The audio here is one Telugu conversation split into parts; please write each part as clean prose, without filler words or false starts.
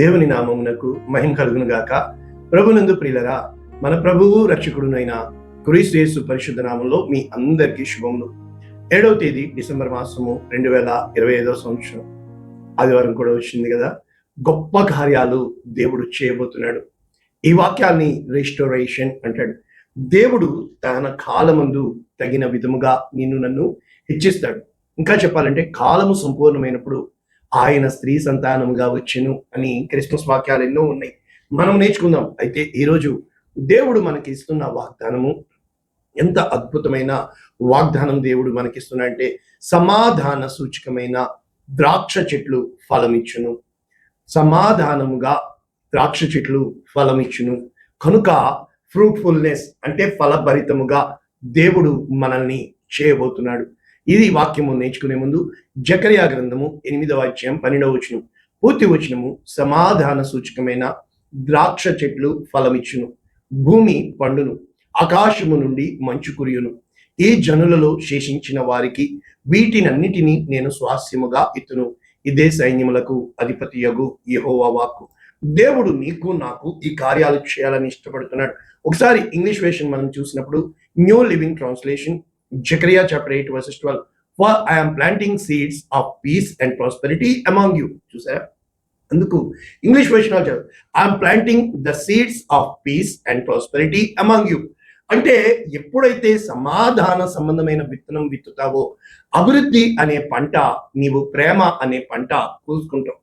దేవుని నామమునకు మహిమ కలుగును గాక. ప్రభునందు ప్రియులరా, మన ప్రభువు రక్షకుడునైన క్రీస్తు యేసు పరిశుద్ధ నామంలో మీ అందరికీ శుభములు. 7వ తేదీ డిసెంబర్ మాసము 2025 సంవత్సరం ఆదివారం కూడా వచ్చింది కదా. గొప్ప కార్యాలు దేవుడు చేయబోతున్నాడు. ఈ వాక్యాన్ని రిస్టోరేషన్ అంటాడు. దేవుడు తన కాలమందు తగిన విధముగా నిన్ను నన్ను హెచ్చిస్తాడు. ఇంకా చెప్పాలంటే కాలము సంపూర్ణమైనప్పుడు ఆయన స్త్రీ సంతానముగా వచ్చెను అని క్రిస్మస్ వాక్యాలు ఎన్నో ఉన్నాయి, మనం నేర్చుకుందాం. అయితే ఈరోజు దేవుడు మనకి ఇస్తున్న వాగ్దానము ఎంత అద్భుతమైన వాగ్దానం దేవుడు మనకిస్తున్నా అంటే, సమాధాన సూచకమైన ద్రాక్ష చెట్లు ఫలమిచ్చును. సమాధానముగా ద్రాక్ష చెట్లు ఫలమిచ్చును కనుక ఫ్రూట్ఫుల్నెస్ అంటే ఫలభరితముగా దేవుడు మనల్ని చేయబోతున్నాడు. ఇది వాక్యము నేర్చుకునే ముందు జకర్యా గ్రంథము 8వ అధ్యాయం 12వ వచనం, పూర్తి వచనము, సమాధాన సూచకమైన ద్రాక్ష చెట్లు ఫలమిచ్చును, భూమి పండును, ఆకాశము నుండి మంచు కురియును, ఈ జనులలో శేషించిన వారికి వీటినన్నిటినీ నేను స్వాస్యముగా ఇత్తును. ఇదే సైన్యములకు అధిపతియగు యెహోవా వాక్కు. దేవుడు నీకు నాకు ఈ కార్యాలు చేయాలని ఇష్టపడుతున్నాడు. ఒకసారి ఇంగ్లీష్ వెర్షన్ మనం చూసినప్పుడు new living translation, Zechariah chapter 8 verses 12, for I am planting seeds of peace and prosperity among you. చూసారా? అందుకు English version I am planting the seeds of peace and prosperity among you. అంటే ఎప్పుడైతే సమాధాన సంబంధమైన విత్తనం విత్తుతావో, అభివృద్ధి అనే పంట, నీవు ప్రేమ అనే పంట కోసుకుంటావు.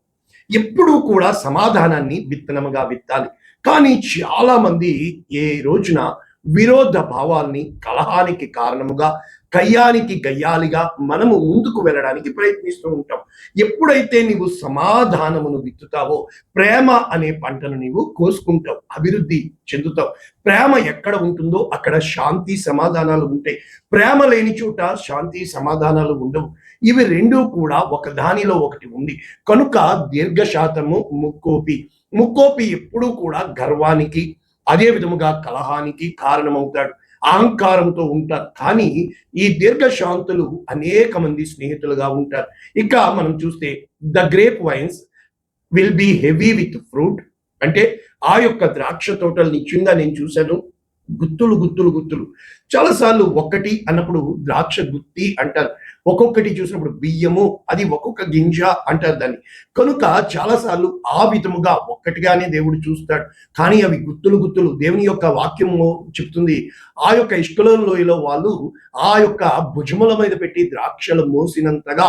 ఎప్పుడూ కూడా సమాధానాన్ని విత్తనముగా విత్తాలి. కానీ చాలా మంది ఏ రోజున విరోధ భావాల్ని, కలహానికి కారణముగా, కయ్యానికి గయ్యాలిగా మనము ముందుకు వెళ్ళడానికి ప్రయత్నిస్తూ ఉంటాం. ఎప్పుడైతే నీవు సమాధానమును విత్తుతావో, ప్రేమ అనే పంటను నీవు కోసుకుంటావు, అభివృద్ధి చెందుతావు. ప్రేమ ఎక్కడ ఉంటుందో అక్కడ శాంతి సమాధానాలు ఉంటాయి. ప్రేమ లేని చోట శాంతి సమాధానాలు ఉండవు. ఇవి రెండూ కూడా ఒక దానిలో ఒకటి ఉంది కనుక దీర్ఘశాతము ముక్కోపి. ముక్కోపి ఎప్పుడూ కూడా గర్వానికి, అదే విధముగా కలహానికి కారణమవుతాడు, అహంకారంతో ఉంటారు. కానీ ఈ దీర్ఘశాంతులు అనేక మంది స్నేహితులుగా ఉంటారు. ఇక మనం చూస్తే the grape wines will be heavy with fruit, అంటే ఆ యొక్క ద్రాక్ష తోటలు నిత్యంగా నేను చూశాను, గుత్తులు గుత్తులు గుత్తులు. చాలాసార్లు ఒక్కటి అన్నప్పుడు ద్రాక్ష గుత్తి అంటారు, ఒక్కొక్కటి చూసినప్పుడు బియ్యము, అది ఒక్కొక్క గింజ అంటారు దాన్ని. కనుక చాలాసార్లు ఆ విధముగా ఒక్కటిగానే దేవుడు చూస్తాడు, కానీ అవి గుత్తులు గుత్తులు. దేవుని యొక్క వాక్యము చెప్తుంది, ఆ యొక్క ఇష్కలోని లోయలో వాళ్ళు ఆ యొక్క భుజముల మీద పెట్టి ద్రాక్షలు మోసినంతగా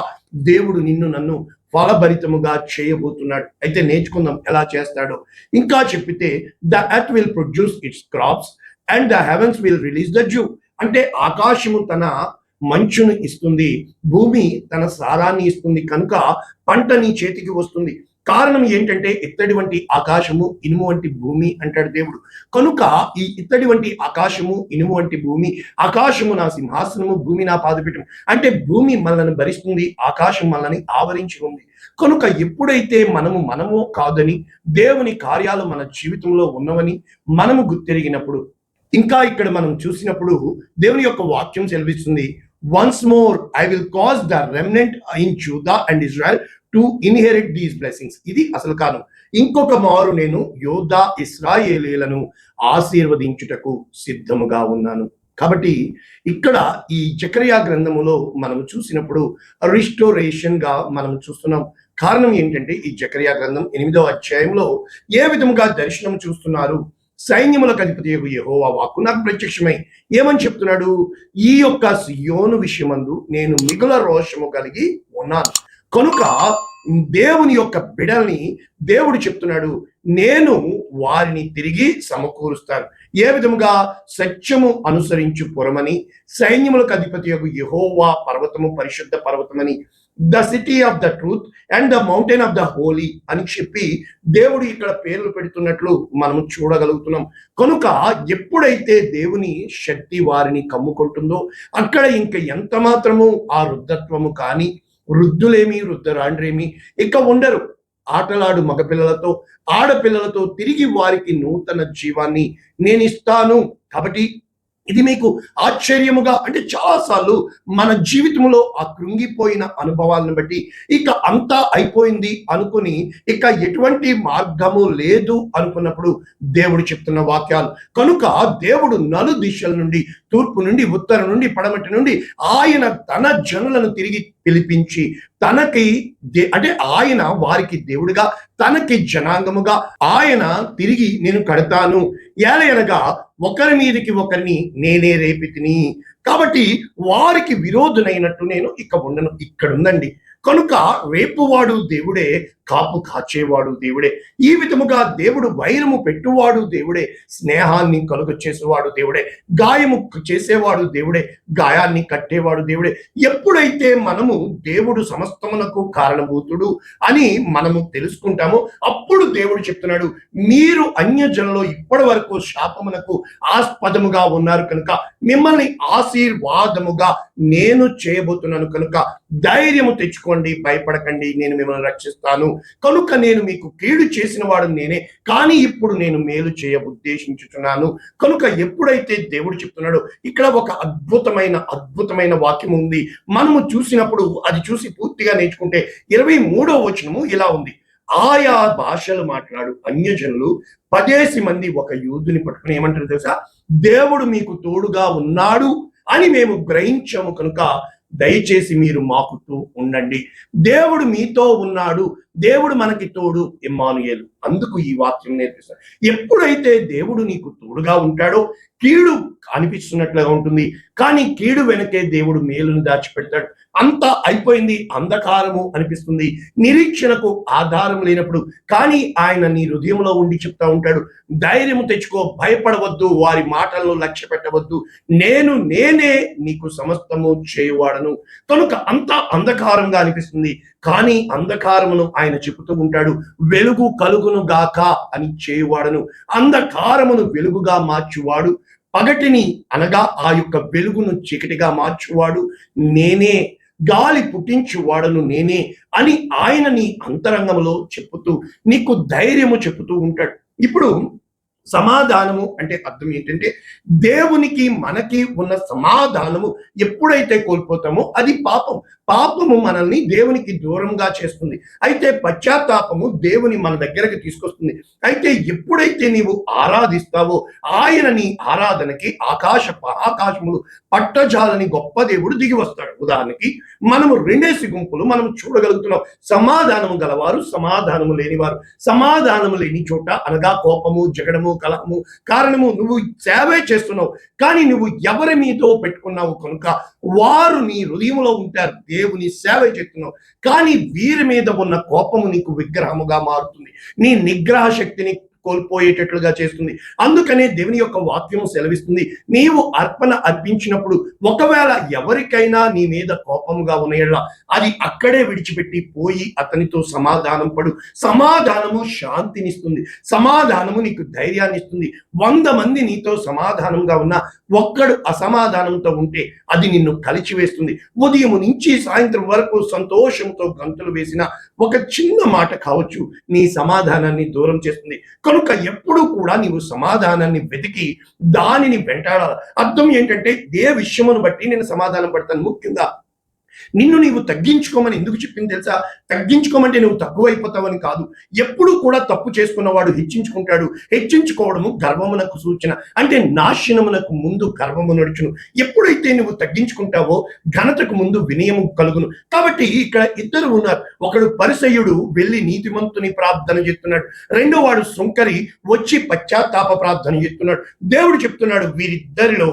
దేవుడు నిన్ను నన్ను ఫలభరితముగా చేయబోతున్నాడు. అయితే నేర్చుకుందాం ఎలా చేస్తాడో. ఇంకా చెప్పితే the earth will produce its crops and the heavens will release the dew, అంటే ఆకాశము తన మంచును ఇస్తుంది, భూమి తన సారాన్ని ఇస్తుంది, కనుక పంట నీ చేతికి వస్తుంది. కారణం ఏంటంటే ఇత్తడి వంటి ఆకాశము, ఇనుము వంటి భూమి అంటాడు దేవుడు. కనుక ఈ ఇత్తడి వంటి ఆకాశము, ఇనుము వంటి భూమి, ఆకాశము నా సింహాసనము, భూమి నా పాదపీఠం, అంటే భూమి మనల్ని భరిస్తుంది, ఆకాశం మనల్ని ఆవరించి ఉంది. కనుక ఎప్పుడైతే మనము కాదని, దేవుని కార్యాలు మన జీవితంలో ఉన్నవని మనము గుర్తెరిగినప్పుడు, ఇంకా ఇక్కడ మనం చూసినప్పుడు దేవుని యొక్క వాక్యం సెలవిస్తుంది, once more I will cause the remnant in Judah and Israel to inherit these blessings. ఇది అసలు కారణం. ఇంకొక మారు నేను యోధా ఇశ్రాయేలీలను ఆశీర్వదించుటకు సిద్ధముగా ఉన్నాను. కాబట్టి ఇక్కడ ఈ జకర్యా గ్రంథములో మనం చూసినప్పుడు రిస్టోరేషన్ గా మనం చూస్తున్నాం. కారణం ఏంటంటే ఈ జకర్యా గ్రంథం 8వ అధ్యాయంలో ఏ విధముగా దర్శనం చూస్తున్నారు, సైన్యములకు అధిపతి యెహోవా వాక్కు నాకు ప్రత్యక్షమై ఏమని చెప్తున్నాడు, ఈ యొక్క సియోను విషయమందు నేను మిగుల రోషము కలిగి ఉన్నాను. కనుక దేవుని యొక్క బిడల్ని దేవుడు చెప్తున్నాడు, నేను వారిని తిరిగి సమకూరుస్తాను. ఏ విధముగా? సత్యము అనుసరించు పురమని, సైన్యములకు అధిపతి యెహోవా పర్వతము పరిశుద్ధ పర్వతమని, the city of the truth and the mountain of the holy అని చెప్పి దేవుడు ఇక్కడ పేర్లు పెడుతున్నట్లు మనం చూడగలుగుతున్నాం. కనుక ఎప్పుడైతే దేవుని శక్తి వారిని కమ్ముకుంటుందో అక్కడ ఇంకా ఎంత మాత్రము ఆ వృద్ధత్వము కానీ, వృద్ధులేమి వృద్ధరాండ్రేమి ఇక ఉండరు. ఆటలాడు మగపిల్లలతో, ఆడపిల్లలతో తిరిగి వారికి నూతన జీవాన్ని నేను ఇస్తాను. కాబట్టి ఇది మీకు ఆశ్చర్యముగా అంటే చాలాసార్లు మన జీవితంలో ఆ కృంగిపోయిన అనుభవాలను బట్టి ఇక అంతా అయిపోయింది అనుకుని ఇక ఎటువంటి మార్గము లేదు అనుకున్నప్పుడు దేవుడు చెప్తున్న వాక్యాలు. కనుక దేవుడు నలు దిశల నుండి, తూర్పు నుండి, ఉత్తరం నుండి, పడమటి నుండి ఆయన తన జనులను తిరిగి పిలిపించి తనకి అంటే ఆయన వారికి దేవుడిగా, తనకి జనాంగముగా ఆయన తిరిగి నేను కడతాను. ఏలయనగా ఒకరి మీదకి ఒకరిని నేనే రేపితిని, కాబట్టి వారికి విరోధునైనట్టు నేను ఇక ఉండను. ఇక్కడుందండి. కనుక రేపువాడు దేవుడే, కాపు కాచేవాడు దేవుడే. ఈ విధముగా దేవుడు వైరము పెట్టువాడు దేవుడే, స్నేహాన్ని కలుగ చేసేవాడు దేవుడే, గాయము చేసేవాడు దేవుడే, గాయాన్ని కట్టేవాడు దేవుడే. ఎప్పుడైతే మనము దేవుడు సమస్తమునకు కారణభూతుడు అని మనము తెలుసుకుంటామో అప్పుడు దేవుడు చెప్తున్నాడు, మీరు అన్యజనులో ఇప్పటి వరకు శాపమునకు ఆస్పదముగా ఉన్నారు కనుక మిమ్మల్ని ఆశీర్వాదముగా నేను చేయబోతున్నాను. కనుక ధైర్యము తెచ్చుకోండి, భయపడకండి, నేను మిమ్మల్ని రక్షిస్తాను. కనుక నేను మీకు కీడు చేసిన వాడు నేనే, కానీ ఇప్పుడు నేను మేలు చేయ ఉద్దేశించుచున్నాను. కనుక ఎప్పుడైతే దేవుడు చెప్తున్నాడో ఇక్కడ ఒక అద్భుతమైన వాక్యం ఉంది. మనము చూసినప్పుడు అది చూసి పూర్తిగా నేర్చుకుంటే 23వ వచనము ఇలా ఉంది, ఆయా భాషలు మాట్లాడు అన్యజనులు 10 మంది ఒక యూదుని పట్టుకుని ఏమంటారు తెలుసా, దేవుడు మీకు తోడుగా ఉన్నాడు అని మేము గ్రహించాము కనుక దయచేసి మీరు మాకుతూ ఉండండి. దేవుడు మీతో ఉన్నాడు, దేవుడు మనకి తోడు, ఇమ్మానుయేలు. అందుకు ఈ వాక్యం నేర్పిస్తాడు. ఎప్పుడైతే దేవుడు నీకు తోడుగా ఉంటాడో కీడు అనిపిస్తున్నట్లుగా ఉంటుంది, కానీ కీడు వెనకే దేవుడు మేలును దాచిపెడతాడు. అంతా అయిపోయింది, అంధకారము అనిపిస్తుంది, నిరీక్షణకు ఆధారం లేనప్పుడు కానీ ఆయన నీ హృదయంలో ఉండి చెప్తా ఉంటాడు, ధైర్యము తెచ్చుకో, భయపడవద్దు, వారి మాటలను లక్ష్య పెట్టవద్దు, నేనే నీకు సమస్తము చేయువాడను. కనుక అంతా అంధకారంగా అనిపిస్తుంది, కానీ అంధకారమును ఆయన చెబుతూ ఉంటాడు, వెలుగు కలుగును గాక అని చేయువాడను. అంధకారమును వెలుగుగా మార్చువాడు, పగటిని అనగా ఆ యొక్క వెలుగును చీకటిగా మార్చువాడు నేనే, గాలి పుట్టించువాడను నేనే అని ఆయన నీ అంతరంగంలో చెప్పుతూ నీకు ధైర్యము చెప్పుతూ ఉంటాడు. ఇప్పుడు సమాధానము అంటే అర్థం ఏంటంటే దేవునికి మనకి ఉన్న సమాధానము ఎప్పుడైతే కోల్పోతామో అది పాపము మనల్ని దేవునికి దూరంగా చేస్తుంది. అయితే పశ్చాత్తాపము దేవుని మన దగ్గరకు తీసుకొస్తుంది. అయితే ఎప్పుడైతే నీవు ఆరాధిస్తావో ఆయన నీ ఆరాధనకి ఆకాశములు పట్టజాలని గొప్ప దేవుడు దిగి వస్తాడు. ఉదాహరణకి మనము 2 గుంపులు మనం చూడగలుగుతున్నాం, సమాధానము గలవారు, సమాధానము లేనివారు. సమాధానము లేని చోట అనగా కోపము, జగడము, కలహము కారణము నువ్వు సేవే చేస్తున్నావు, కానీ నువ్వు ఎవరి మీదో పెట్టుకున్నావు కనుక వారు నీ హృదయంలో ఉంటారు, దేవుని సేవ చేస్తున్నావు, కానీ వీరి మీద ఉన్న కోపము నీకు విగ్రహముగా మారుతుంది, నీ నిగ్రహ శక్తిని కోల్పోయేటట్లుగా చేస్తుంది. అందుకనే దేవుని యొక్క వాక్యము సెలవిస్తుంది, నీవు అర్పణ అర్పించినప్పుడు ఒకవేళ ఎవరికైనా నీ మీద కోపముగా ఉన్నాయా అది అక్కడే విడిచిపెట్టి పోయి అతనితో సమాధానం పడు. సమాధానము శాంతినిస్తుంది, సమాధానము నీకు ధైర్యాన్ని ఇస్తుంది. 100 మంది నీతో సమాధానంగా ఉన్నా ఒక్కడు అసమాధానంతో ఉంటే అది నిన్ను కలిచివేస్తుంది. ఉదయం నుంచి సాయంత్రం వరకు సంతోషంతో గంతులు వేసిన ఒక చిన్న మాట కావచ్చు నీ సమాధానాన్ని దూరం చేస్తుంది. కనుక ఎప్పుడూ కూడా నీవు సమాధానాన్ని వెతికి దానిని వెంటాడాలి. అర్థం ఏంటంటే ఏ విషయమును బట్టి నేను సమాధానం పడతాను. ముఖ్యంగా నిన్ను నీవు తగ్గించుకోమని ఎందుకు చెప్పింది తెలుసా? తగ్గించుకోమంటే నువ్వు తక్కువైపోతావని కాదు. ఎప్పుడు కూడా తప్పు చేసుకున్నవాడు హెచ్చించుకుంటాడు. హెచ్చించుకోవడము గర్వమునకు సూచన, అంటే నాశనమునకు ముందు గర్వము నడుచును. ఎప్పుడైతే నువ్వు తగ్గించుకుంటావో ఘనతకు ముందు వినయము కలుగును. కాబట్టి ఇక్కడ ఇద్దరు ఉన్నారు. ఒకడు పరిసయ్యుడు వెళ్ళి నీతిమంతుని ప్రార్థన చేస్తున్నాడు, రెండో వాడు సుంకరి వచ్చి పశ్చాత్తాప ప్రార్థన చేస్తున్నాడు. దేవుడు చెప్తున్నాడు వీరిద్దరిలో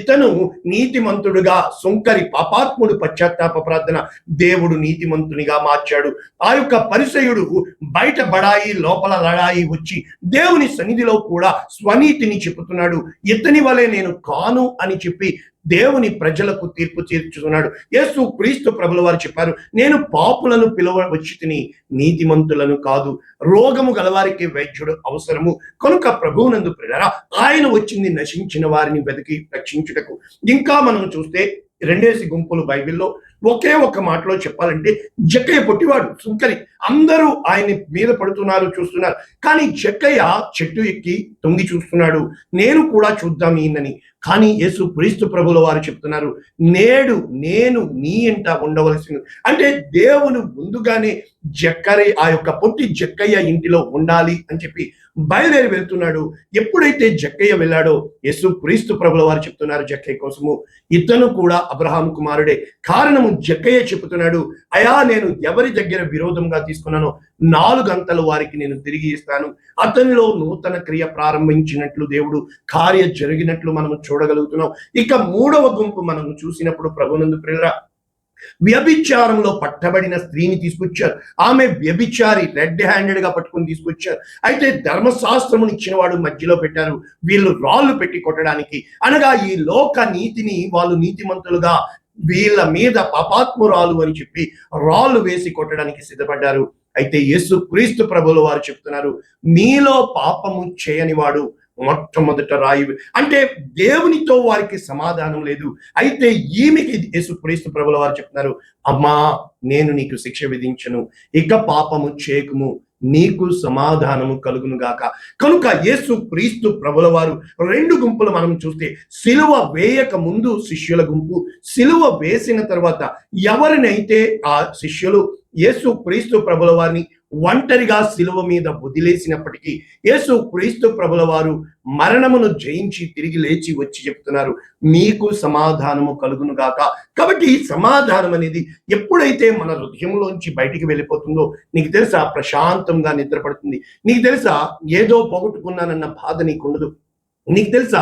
ఇతను నీతిమంతుడుగా, సుంకరి పాపాత్ముడు పశ్చాత్తాప ప్రార్థన దేవుడు నీతిమంతునిగా మార్చాడు. ఆ యొక్క పరిసయ్యుడు బయట బడాయి లోపల లడాయి వచ్చి దేవుని సన్నిధిలో కూడా స్వనీతిని చెబుతున్నాడు. ఇతని వలె నేను కాను అని చెప్పి దేవుని ప్రజలకు తీర్పు తీర్చుతున్నాడు. యేసు క్రీస్తు ప్రభుల వారు చెప్పారు, నేను పాపులను పిలవచ్చి తిని నీతిమంతులను కాదు, రోగము గలవారికి వైద్యుడు అవసరము. కనుక ప్రభువునందు ప్రియులారా ఆయన వచ్చింది నశించిన వారిని వెతికి రక్షించుటకు. ఇంకా మనం చూస్తే 2 గుంపులు బైబిల్లో ఒకే ఒక్క మాటలో చెప్పాలంటే జక్కయ్య పొట్టివాడు, సుంకరి, అందరూ ఆయన మీద పడుతున్నారు, చూస్తున్నారు. కానీ జక్కయ్య చెట్టు ఎక్కి తొంగి చూస్తున్నాడు, నేను కూడా చూద్దాం ఈయనని. కానీ యేసు క్రీస్తు ప్రభుల వారు చెప్తున్నారు, నేడు నేను నీ ఇంట ఉండవలసింది. అంటే దేవుడు ముందుగానే ఆ యొక్క పొట్టి జక్కయ్య ఇంటిలో ఉండాలి అని చెప్పి బయలుదేరి వెళ్తున్నాడు. ఎప్పుడైతే జక్కయ్య వెళ్ళాడో యేసు క్రీస్తు ప్రభుల వారు చెప్తున్నారు జక్కయ్య కోసము, ఇతను కూడా అబ్రహాం కుమారుడే. కారణము జక్కయ్య చెప్తున్నాడు, అయా నేను ఎవరి దగ్గర విరోధంగా తీసుకున్నానో 4 గంటలు వారికి నేను తిరిగి ఇస్తాను. అతనిలో నూతన క్రియ ప్రారంభించినట్లు దేవుడు కార్య జరిగినట్లు మనం చూడగలుగుతున్నాం. ఇక 3వ గుంపు మనం చూసినప్పుడు ప్రభునందు ప్రియులారా, వ్యభిచారంలో పట్టబడిన స్త్రీని తీసుకొచ్చారు. ఆమె వ్యభిచారి, రెడ్ హ్యాండెడ్ గా పట్టుకుని తీసుకొచ్చారు. అయితే ధర్మశాస్త్రమును ఇచ్చిన వాడు మధ్యలో పెట్టారు, వీళ్ళు రాళ్ళు పెట్టి కొట్టడానికి. అనగా ఈ లోక నీతిని వాళ్ళు నీతిమంతులుగా, వీళ్ళ మీద పాపాత్మురాలు అని చెప్పి రాళ్ళు వేసి కొట్టడానికి సిద్ధపడ్డారు. అయితే యేసు క్రీస్తు ప్రభువుల వారు చెప్తున్నారు, మీలో పాపము చేయని వాడు మొట్టమొదట రాయి. అంటే దేవునితో వారికి సమాధానం లేదు. అయితే ఈమెకి యేసు క్రీస్తు ప్రభువుల వారు చెప్తున్నారు, అమ్మా నేను నీకు శిక్ష విధించను, ఇక పాపము చేయకుము, నీకు సమాధానము కలుగును గాక. కనుక యేసు క్రీస్తు ప్రభుల వారు 2 గుంపులు మనం చూస్తే, సిలువ వేయక ముందు శిష్యుల గుంపు, సిలువ వేసిన తర్వాత ఎవరినైతే ఆ శిష్యులు యేసు క్రీస్తు ప్రభుల వారిని ఒంటరిగా సిలువ మీద వదిలేసినప్పటికీ యేసు క్రీస్తు ప్రభుల వారు మరణమును జయించి తిరిగి లేచి వచ్చి చెప్తున్నారు, మీకు సమాధానము కలుగును గాక. కాబట్టి ఈ సమాధానం అనేది ఎప్పుడైతే మన హృదయంలోంచి బయటికి వెళ్ళిపోతుందో, నీకు తెలుసా ప్రశాంతంగా నిద్రపడుతుంది. నీకు తెలుసా ఏదో పోగొట్టుకున్నానన్న బాధ నీకు ఉండదు. నీకు తెలుసా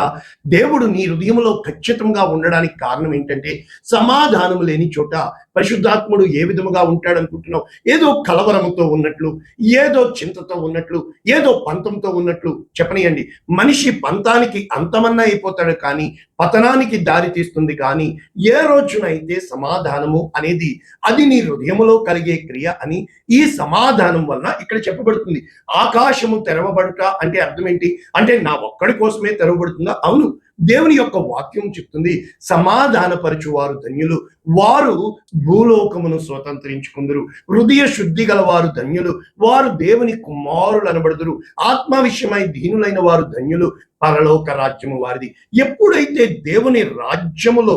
దేవుడు నీ హృదయంలో ఖచ్చితంగా ఉండడానికి కారణం ఏంటంటే, సమాధానం లేని చోట పరిశుద్ధాత్ముడు ఏ విధముగా ఉంటాడు అనుకుంటున్నావు? ఏదో కలవరంతో ఉన్నట్లు, ఏదో చింతతో ఉన్నట్లు, ఏదో పంతంతో ఉన్నట్లు చెప్పనియండి. మనిషి పంతానికి అంతమన్నా అయిపోతాడు, కానీ పతనానికి దారి తీస్తుంది. కానీ ఏ రోజునైతే సమాధానము అనేది అది నీ హృదయములో కలిగే క్రియ అని ఈ సమాధానం వలన ఇక్కడ చెప్పబడుతుంది. ఆకాశము తెరవబడుట అంటే అర్థం ఏంటి? అంటే నా ఒక్కడి కోసమే తెరవబడుతుందా? అవును, దేవుని యొక్క వాక్యం చెప్తుంది, సమాధానపరచు వారు ధన్యులు, వారు భూలోకమును స్వతంత్రించుకుందరు. హృదయ శుద్ధి గల వారు ధన్యులు, వారు దేవుని కుమారులు అనబడుదురు. ఆత్మ విషయమై దీనులైన వారు ధన్యులు, పరలోక రాజ్యము వారిది. ఎప్పుడైతే దేవుని రాజ్యములో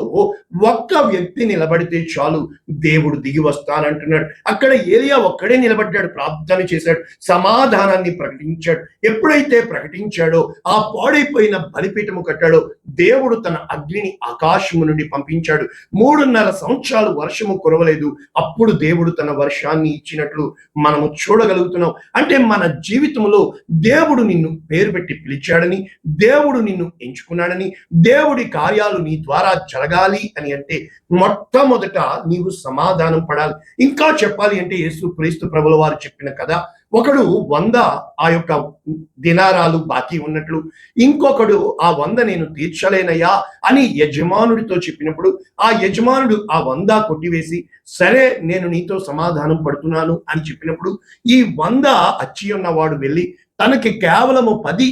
ఒక్క వ్యక్తి నిలబడితే చాలు, దేవుడు దిగి వస్తానంటున్నాడు. అక్కడ ఏలియా ఒక్కడే నిలబడ్డాడు, ప్రార్థన చేశాడు, సమాధానాన్ని ప్రకటించాడు. ఎప్పుడైతే ప్రకటించాడో, ఆ పాడైపోయిన బలిపీఠము కట్టాడో, దేవుడు తన అగ్నిని ఆకాశము నుండి పంపించాడు. 3.5 సంవత్సరాలు వర్షము కురవలేదు. అప్పుడు దేవుడు తన వర్షాన్ని ఇచ్చినట్లు మనము చూడగలుగుతున్నాం. అంటే మన జీవితంలో దేవుడు నిన్ను పేరు పెట్టి పిలిచాడని, దేవుడు నిన్ను ఎంచుకున్నాడని, దేవుడి కార్యాలు నీ ద్వారా జరగాలి అని అంటే మొట్టమొదట నీవు సమాధానం పడాలి. ఇంకా చెప్పాలి అంటే యేసు క్రీస్తు ప్రభుల వారు చెప్పిన కదా, ఒకడు 100 ఆ యొక్క దినారాలు బాకీ ఉన్నట్లు, ఇంకొకడు ఆ 100 నేను తీర్చలేనయ్యా అని యజమానుడితో చెప్పినప్పుడు, ఆ యజమానుడు ఆ 100 కొట్టివేసి, సరే నేను నీతో సమాధానం పడుతున్నాను అని చెప్పినప్పుడు, ఈ 100 అచ్చి ఉన్నవాడు వెళ్ళి తనకి కేవలము 10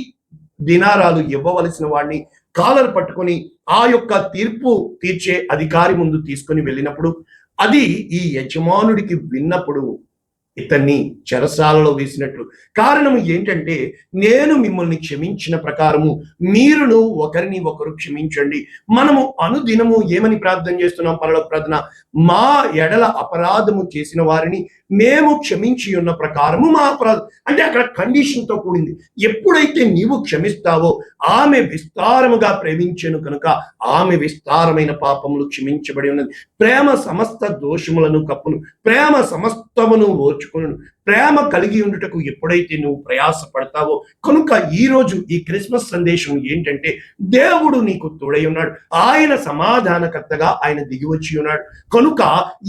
దినారాలు ఇవ్వవలసిన వాడిని కాలర్ పట్టుకొని ఆ యొక్క తీర్పు తీర్చే అధికారి ముందు తీసుకొని వెళ్ళినప్పుడు, అది ఈ యజమానుడికి విన్నప్పుడు ఇతన్ని చెరసాలలో వేసినట్లు. కారణం ఏంటంటే, నేను మిమ్మల్ని క్షమించిన ప్రకారము మీరును ఒకరిని ఒకరు క్షమించండి. మనము అనుదినము ఏమని ప్రార్థన చేస్తున్నాం? పరలోక ప్రార్థన, మా ఎడల అపరాధము చేసిన వారిని మేము క్షమించి ఉన్న ప్రకారము మా అపరాధం. అంటే అక్కడ కండిషన్ తో కూడింది. ఎప్పుడైతే నీవు క్షమిస్తావో, ఆమె విస్తారముగా ప్రేమించెను కనుక ఆమె విస్తారమైన పాపములు క్షమించబడి ఉన్నది. ప్రేమ సమస్త దోషములను కప్పును, ప్రేమ సమస్తమును ఓర్చుకును. ప్రేమ కలిగి ఉండుటకు ఎప్పుడైతే నువ్వు ప్రయాస పడతావో, కనుక ఈ రోజు ఈ క్రిస్మస్ సందేశం ఏంటంటే, దేవుడు నీకు తోడై ఉన్నాడు, ఆయన సమాధానకర్తగా ఆయన దిగి వచ్చి ఉన్నాడు. కనుక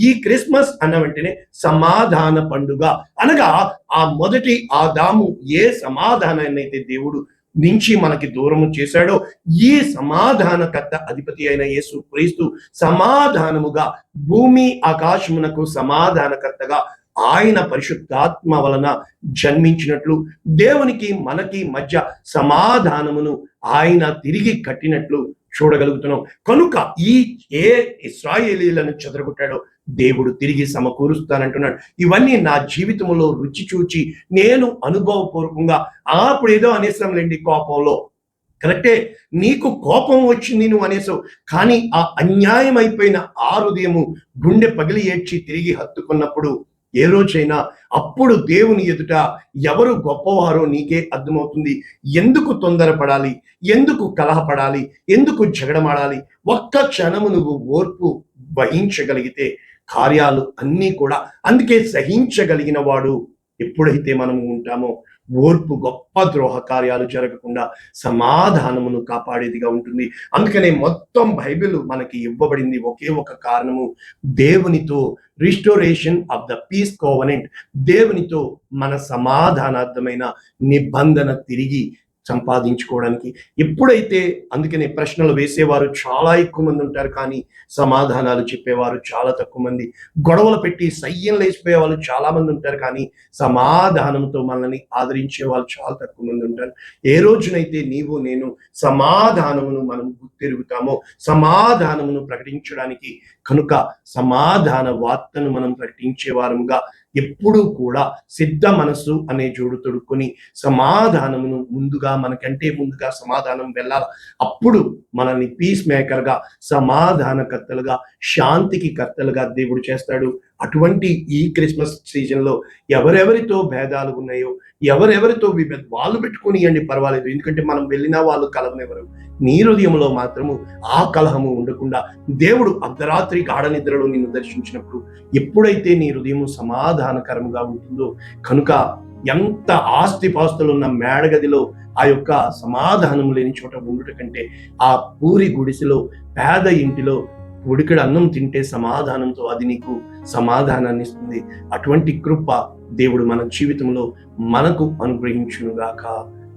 ఈ క్రిస్మస్ అన్న వెంటనే సమాధాన పండుగ, అనగా ఆ మొదటి ఆదాము ఏ సమాధానాన్ని అయితే దేవుడు నుంచి మనకి దూరము చేశాడో, ఈ సమాధానకర్త అధిపతి అయిన యేసు క్రీస్తు సమాధానముగా భూమి ఆకాశమునకు సమాధానకర్తగా ఆయన పరిశుద్ధాత్మ వలన జన్మించినట్లు, దేవునికి మనకి మధ్య సమాధానమును ఆయన తిరిగి కట్టినట్లు చూడగలుగుతున్నాం. కనుక ఏ ఇశ్రాయేలీలను చెదరగొట్టాడో దేవుడు తిరిగి సమకూరుస్తానంటున్నాడు. ఇవన్నీ నా జీవితంలో రుచి చూచి నేను అనుభవపూర్వకంగా అప్పుడు ఏదో అనేసాంలేండి కోపంలో, కరెక్టే, నీకు కోపం వచ్చింది నువ్వు అనేసావు, కానీ ఆ అన్యాయం అయిపోయిన ఆ హృదయము గుండె పగిలి ఏడ్చి తిరిగి హత్తుకున్నప్పుడు ఏ రోజైనా అప్పుడు దేవుని ఎదుట ఎవరు గొప్పవారో నీకే అర్థమవుతుంది. ఎందుకు తొందరపడాలి, ఎందుకు కలహపడాలి, ఎందుకు జగడమాడాలి? ఒక్క క్షణము నువ్వు ఓర్పు వహించగలిగితే కార్యాలు అన్నీ కూడా, అందుకే సహించగలిగిన వాడు ఎప్పుడైతే మనము ఉంటామో ఓర్పు గొప్ప ద్రోహ కార్యాలు జరగకుండా సమాధానమును కాపాడేదిగా ఉంటుంది. అందుకనే మొత్తం బైబిల్ మనకి ఇవ్వబడింది ఒకే ఒక కారణము, దేవునితో restoration of the peace covenant, దేవునితో మన సమాధానార్థమైన నిబంధన తిరిగి సంపాదించుకోవడానికి. ఎప్పుడైతే, అందుకనే ప్రశ్నలు వేసేవారు చాలా ఎక్కువ మంది ఉంటారు, కానీ సమాధానాలు చెప్పేవారు చాలా తక్కువ మంది. గొడవలు పెట్టి సయ్యం లేచిపోయే వాళ్ళు చాలా మంది ఉంటారు, కానీ సమాధానంతో మనల్ని ఆదరించే వాళ్ళు చాలా తక్కువ మంది ఉంటారు. ఏ రోజునైతే నీవు నేను సమాధానమును మనం గుర్తెరుగుతామో, సమాధానమును ప్రకటించడానికి, కనుక సమాధాన వార్తను మనం ప్రకటించే వారముగా ఎప్పుడూ కూడా సిద్ధ మనసు అనే జోడు తొడుక్కొని సమాధానమును మనకంటే ముందుగా సమాధానం వెళ్ళాలి. అప్పుడు మనల్ని పీస్ మేకర్గా, సమాధానకర్తలుగా, శాంతికి కర్తలుగా దేవుడు చేస్తాడు. అటువంటి ఈ క్రిస్మస్ సీజన్లో ఎవరెవరితో భేదాలు ఉన్నాయో, ఎవరెవరితో వాళ్ళు పెట్టుకునియండి, పర్వాలేదు, ఎందుకంటే మనం వెళ్ళినా వాళ్ళు కలవనెవరు. నీ హృదయంలో మాత్రము ఆ కలహము ఉండకుండా దేవుడు అర్ధరాత్రి గాఢ నిద్రలో నిన్ను దర్శించినప్పుడు ఎప్పుడైతే నీ హృదయము సమాధానకరముగా ఉంటుందో, కనుక ఎంత ఆస్తిపాస్తులు ఉన్న మేడగదిలో ఆ యొక్క సమాధానం లేని చోట ఉండుట కంటే ఆ పూరి గుడిసెలో పేద ఇంటిలో ఉడికడు అన్నం తింటే సమాధానంతో అది నీకు సమాధానాన్ని ఇస్తుంది. అటువంటి కృప దేవుడు మన జీవితంలో మనకు అనుగ్రహించునుగాక.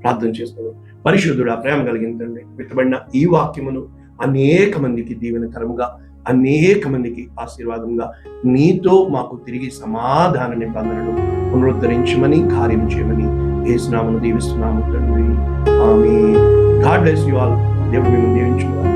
ప్రార్థన చేస్తున్నాను. పరిశుద్ధుడా, ప్రేమ కలిగిన తండ్రి, విత్తబడిన ఈ వాక్యమును అనేక మందికి దీవెనకరముగా, అనేక మందికి ఆశీర్వాదంగా, నీతో మాకు తిరిగి సమాధాన నిబంధనను పునరుద్ధరించమని, కార్యం చేయమని యేసు నామమున దీవిస్తున్నాము తండ్రి. Amen. God bless you all. దేవుడు మిమ్మల్ని దీవించును.